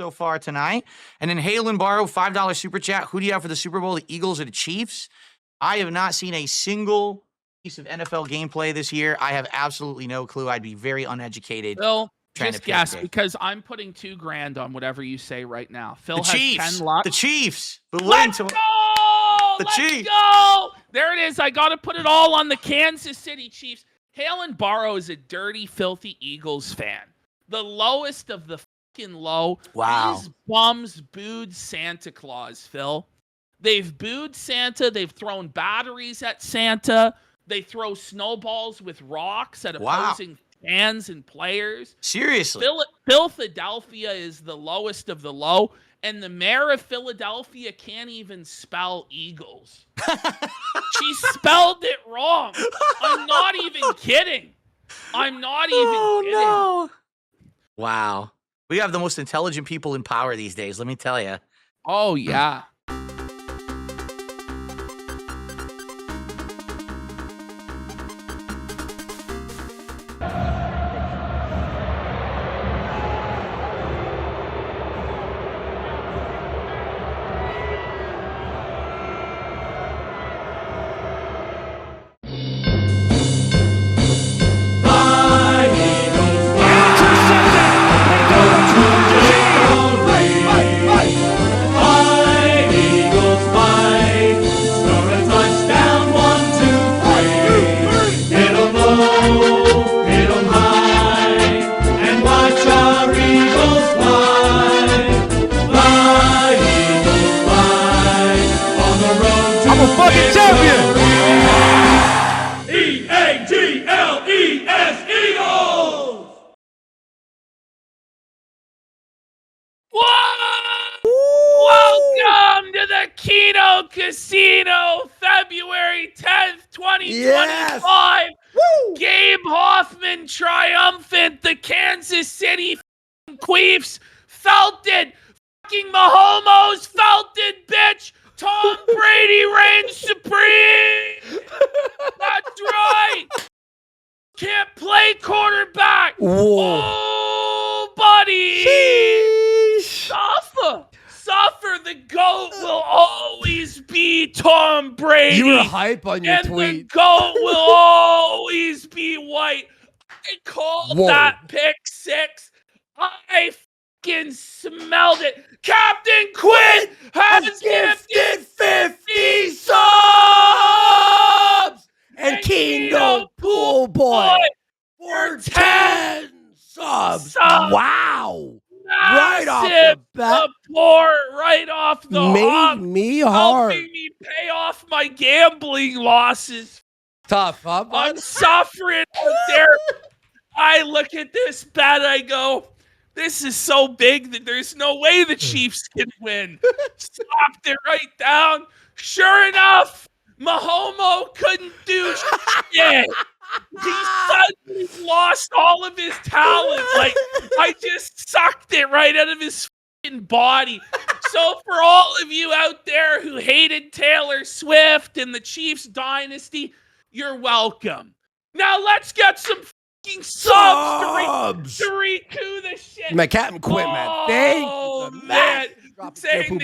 so far tonight. And then Halen Barrow, $5 super chat. Who do you have for the Super Bowl, the Eagles or the Chiefs? I have not seen a single piece of NFL gameplay this year. I have absolutely no clue. I'd be very uneducated. Phil, trying just to guess because I'm putting $2,000 on whatever you say right now. Phil the has Chiefs. 10 luck. The Chiefs. Let's go! Let's Chiefs. go! There it is. I got to put it all on the Kansas City Chiefs. Halen Barrow is a dirty, filthy Eagles fan. The lowest of the fucking low. Wow. These bums booed Santa Claus, Phil. They've booed Santa. They've thrown batteries at Santa. They throw snowballs with rocks at opposing fans and players. Seriously. Philadelphia is the lowest of the low, and the mayor of Philadelphia can't even spell Eagles. She spelled it wrong. I'm not even kidding. I'm not even kidding. No. Wow. We have the most intelligent people in power these days, let me tell you. Oh, yeah. Welcome to the Kino Casino, February 10th, 2025. Yes. Gabe Hoffman triumphant. The Kansas City Queefs felt it. Fucking Mahomos felt it, bitch. Tom Brady reigns supreme. That's right. Can't play quarterback. Whoa. Oh, buddy. Sheesh. Suffer. The GOAT will always be Tom Brady. You were hype on your and tweet. And the GOAT will always be white. I called that pick six. I fucking smelled it. Captain Quinn has gifted 50 subs. And Kino Pool Boy for 10 subs. Wow. Right off the bat. Support right off the hop. Made me hard. Helping me pay off my gambling losses. Tough, huh, bud? I'm suffering out there. I look at this bet, I go, this is so big that there's no way the Chiefs can win. Stopped it right down. Sure enough, Mahomo couldn't do shit. He suddenly lost all of his talent. Like, I just sucked it right out of his fucking body. So for all of you out there who hated Taylor Swift and the Chiefs dynasty, you're welcome. Now let's get some fucking subs to recoup the shit. My Captain Quinn, man. Thank you. Man. Saying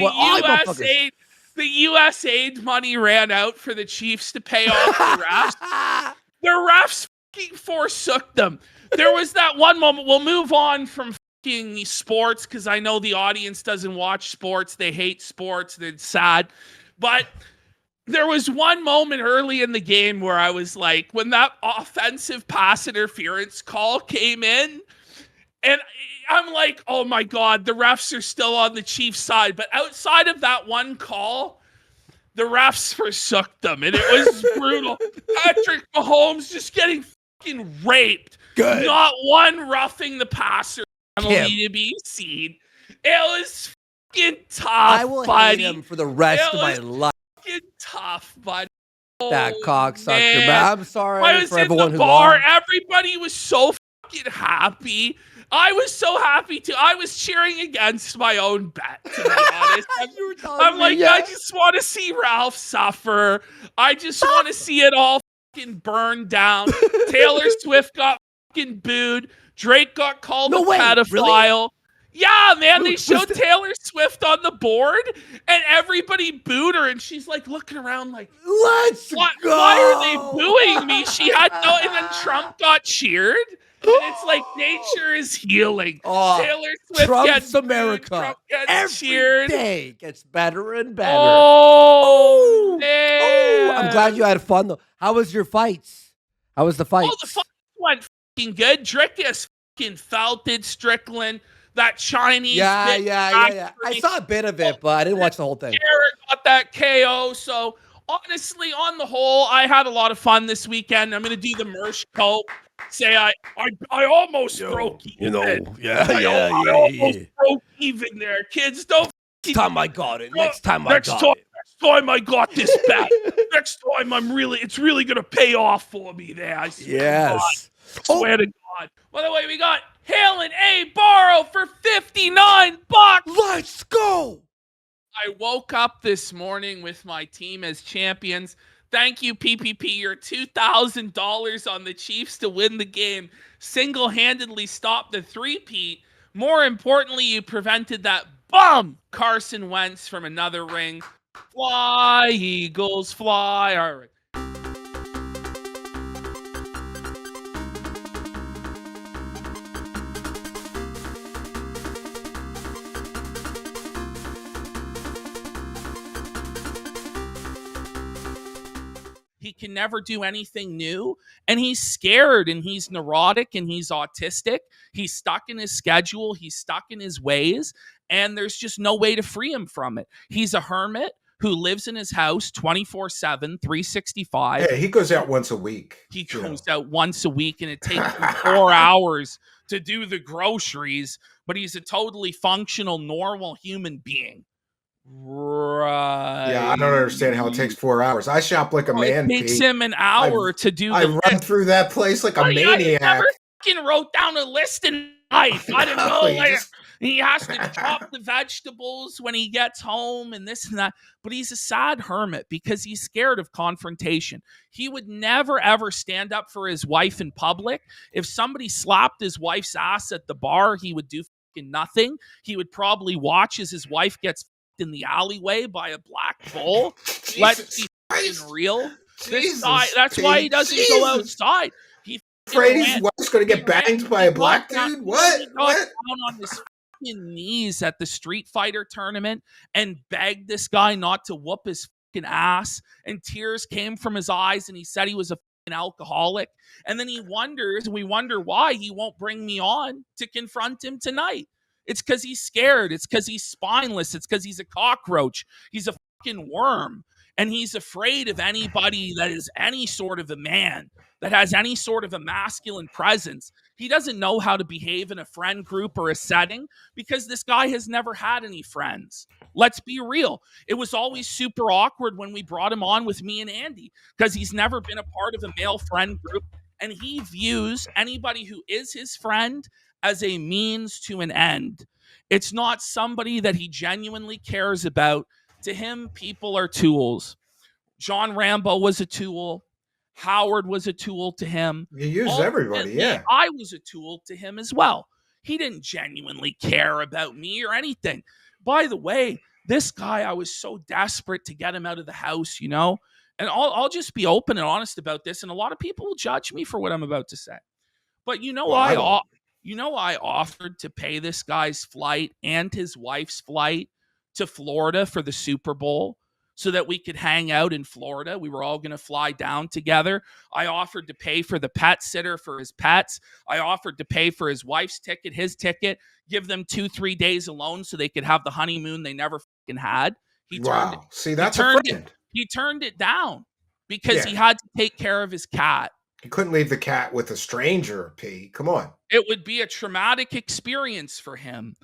the USAID money ran out for the Chiefs to pay off the refs. The refs fucking forsook them. There was that one moment. We'll move on from fucking sports because I know the audience doesn't watch sports. They hate sports. They're sad. But there was one moment early in the game where I was like, when that offensive pass interference call came in, and I'm like, oh my God, the refs are still on the Chiefs side. But outside of that one call, the refs forsook them, and it was brutal. Patrick Mahomes just getting fucking raped. Good. Not one roughing the passer penalty to be seen. It was fucking tough, I will buddy. hate him for the rest of my life. Fucking tough, buddy. That cocksucker, but I'm sorry for everyone who lost. lost. Everybody was so fucking happy. I was so happy too. I was cheering against my own bet, to be honest. I'm like, I just want to see Ralph suffer. I just want to see it all fucking burn down. Taylor Swift got fucking booed. Drake got called a pedophile. Really? Yeah, man, they showed Taylor Swift on the board, and everybody booed her, and she's like looking around like, let's go. Why are they booing me? She had no, and then Trump got cheered. And it's like nature is healing. Taylor Swift Trump's gets America. Trump gets Every cheered. day gets better and better. Oh, man. I'm glad you had fun though. How was your fights? How was the fight? Oh, the fight went fucking good. Drickus fucking felt it, Strickland. That Chinese. Yeah. I saw a bit of it, but I didn't watch the whole thing. Garrett got that KO. So honestly, on the whole, I had a lot of fun this weekend. I'm gonna do the Mersh Cope. Say I almost broke even. I almost broke even there. Kids, don't. Next time I got it. Next time I got this back. Next time it's really gonna pay off for me there. I swear to God. By the way, we got Halen A. Borrow for $59. Let's go. I woke up this morning with my team as champions. Thank you, PPP. Your $2,000 on the Chiefs to win the game single-handedly stopped the three-peat. More importantly, you prevented that bum Carson Wentz from another ring. Fly, Eagles, fly. All right. He can never do anything new, and he's scared, and he's neurotic, and he's autistic. He's stuck in his schedule. He's stuck in his ways, and there's just no way to free him from it. He's a hermit who lives in his house 24/7, 365. Yeah, he goes out once a week. He goes out once a week, and it takes him 4 hours to do the groceries, but he's a totally functional, normal human being. Right. Yeah, I don't understand how it takes 4 hours. I shop like a man. It takes him an hour to do. I run through that place like a maniac. I never fucking wrote down a list in life. I didn't know. He has to chop the vegetables when he gets home and this and that. But he's a sad hermit because he's scared of confrontation. He would never, ever stand up for his wife in public. If somebody slapped his wife's ass at the bar, he would do fucking nothing. He would probably watch as his wife gets in the alleyway by a black bull. Let's be real. This guy, that's why he doesn't go outside. He's afraid his wife's going to get banged by a black dude? What? He got down on his knees at the Street Fighter tournament and begged this guy not to whoop his fucking ass, and tears came from his eyes, and he said he was a fucking alcoholic. And then we wonder why he won't bring me on to confront him tonight. It's because he's scared. It's because he's spineless. It's because he's a cockroach. He's a fucking worm. And he's afraid of anybody that is any sort of a man, that has any sort of a masculine presence. He doesn't know how to behave in a friend group or a setting because this guy has never had any friends. Let's be real. It was always super awkward when we brought him on with me and Andy because he's never been a part of a male friend group. And he views anybody who is his friend as a means to an end. It's not somebody that he genuinely cares about. To him, people are tools. John Rambo was a tool. Howard was a tool to him. You use everybody, yeah. I was a tool to him as well. He didn't genuinely care about me or anything. By the way, this guy, I was so desperate to get him out of the house, you know? And I'll just be open and honest about this, and a lot of people will judge me for what I'm about to say. But I offered to pay this guy's flight and his wife's flight to Florida for the Super Bowl so that we could hang out in Florida. We were all going to fly down together. I offered to pay for the pet sitter for his pets. I offered to pay for his wife's ticket, his ticket, give them 2-3 days alone so they could have the honeymoon they never fucking had. He turned it down because he had to take care of his cat. He couldn't leave the cat with a stranger, P. Come on. It would be a traumatic experience for him.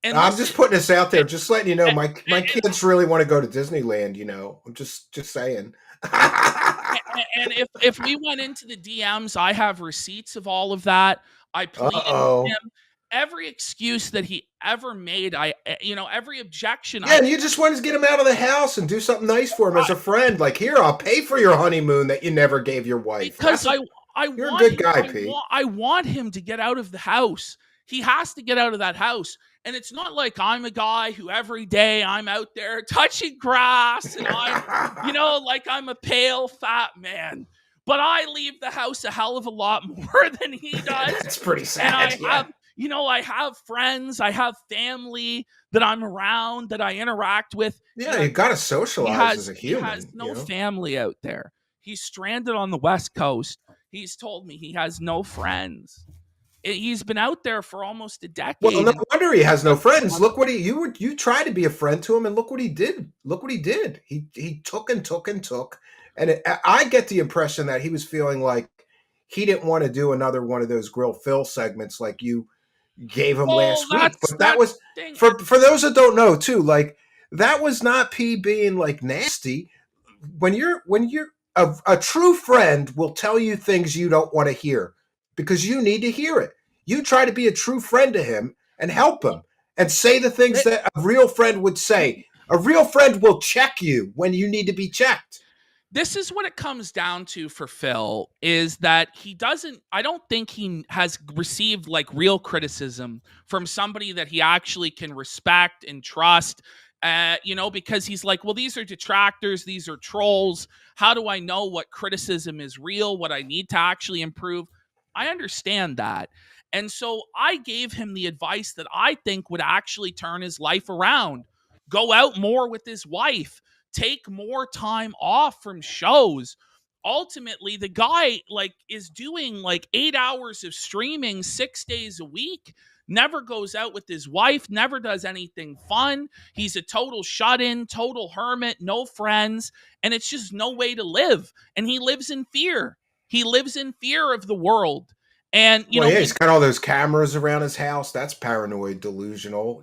And I'm just putting this out there, just letting you know, my kids really want to go to Disneyland, you know. I'm just saying. And if we went into the DMs, I have receipts of all of that. I pleaded with him. Every excuse that he ever made, every objection. Yeah, and you just wanted to get him out of the house and do something nice for him as a friend. Like, here, I'll pay for your honeymoon that you never gave your wife. Because you're a good guy, Pete. I want him to get out of the house. he has to get out of that house. And it's not like I'm a guy who every day I'm out there touching grass and I'm, like I'm a pale, fat man. But I leave the house a hell of a lot more than he does. That's pretty sad. And I have friends, I have family that I'm around, that I interact with. Yeah, you got to socialize as a human. He has no family out there. He's stranded on the West Coast. He's told me he has no friends. He's been out there for almost a decade. Well, no wonder he has no friends. Look what you tried to be a friend to him, and look what he did. Look what he did. He took and took and took. And I get the impression that he was feeling like he didn't want to do another one of those Grill Phil segments like you gave him last week. But that was for those that don't know too. Like that was not P being like nasty. When you're a true friend will tell you things you don't want to hear because you need to hear it. You try to be a true friend to him and help him and say the things that a real friend would say. A real friend will check you when you need to be checked. This is what it comes down to for Phil, is that I don't think he has received like real criticism from somebody that he actually can respect and trust, because he's like, well, these are detractors, these are trolls. How do I know what criticism is real, what I need to actually improve? I understand that. And so I gave him the advice that I think would actually turn his life around. Go out more with his wife. Take more time off from shows. Ultimately, the guy is doing 8 hours of streaming 6 days a week, never goes out with his wife, never does anything fun. He's a total shut-in, total hermit, no friends, and it's just no way to live. And he lives in fear. He lives in fear of the world. And he's got all those cameras around his house. That's paranoid, delusional,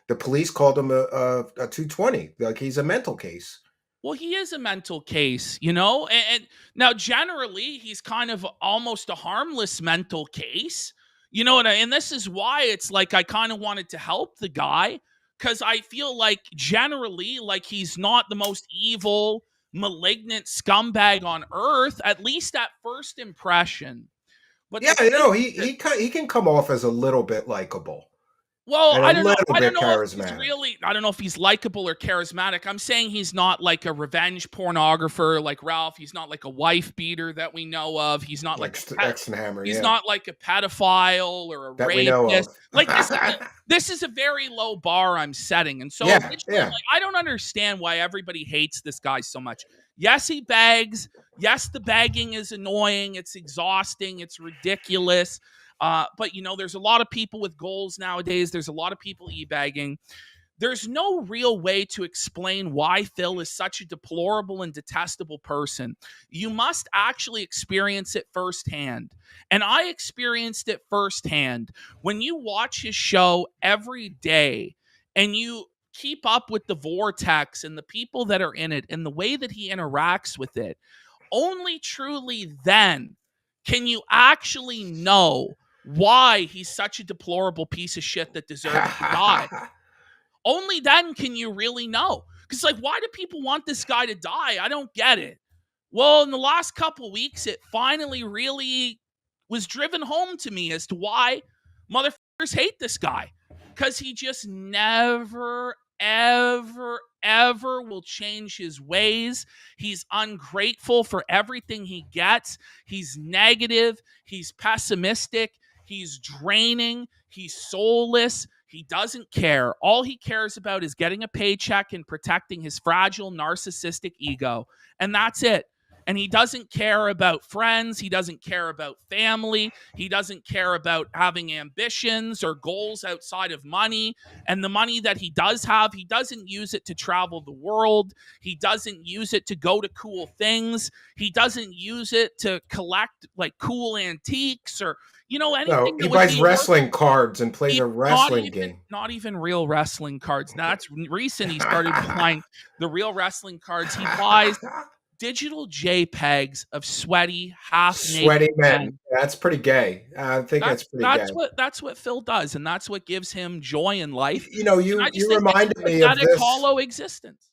The police called him a 220. Like he's a mental case. Well, he is a mental case, and now generally he's kind of almost a harmless mental case, and this is why it's like I kind of wanted to help the guy because I feel like generally he's not the most evil, malignant scumbag on earth, at least at first impression. But he can come off as a little bit likable. Well, I don't know if he's likable or charismatic. I'm saying he's not like a revenge pornographer like Ralph. He's not like a wife beater that we know of. He's not like he's not like a pedophile or a rapist. Like this is a very low bar I'm setting. And so I don't understand why everybody hates this guy so much. Yes, he begs. Yes, the begging is annoying. It's exhausting. It's ridiculous. But there's a lot of people with goals nowadays. There's a lot of people e-bagging. There's no real way to explain why Phil is such a deplorable and detestable person. You must actually experience it firsthand. And I experienced it firsthand. When you watch his show every day and you keep up with the vortex and the people that are in it and the way that he interacts with it, only truly then can you actually know why he's such a deplorable piece of shit that deserves to die. Only then can you really know. Because why do people want this guy to die? I don't get it. Well, in the last couple weeks, it finally really was driven home to me as to why motherfuckers hate this guy. Because he just never, ever, ever will change his ways. He's ungrateful for everything he gets. He's negative. He's pessimistic. He's draining. He's soulless. He doesn't care. All he cares about is getting a paycheck and protecting his fragile, narcissistic ego. And that's it. And he doesn't care about friends. He doesn't care about family. He doesn't care about having ambitions or goals outside of money. And the money that he does have, he doesn't use it to travel the world. He doesn't use it to go to cool things. He doesn't use it to collect cool antiques or, anything. No, he buys wrestling cards and plays a wrestling game. Not even real wrestling cards. Now, that's recent. He started buying the real wrestling cards. He buys digital JPEGs of sweaty men. That's pretty gay. I think that's pretty gay. That's what Phil does, and that's what gives him joy in life. You reminded me of this hollow existence.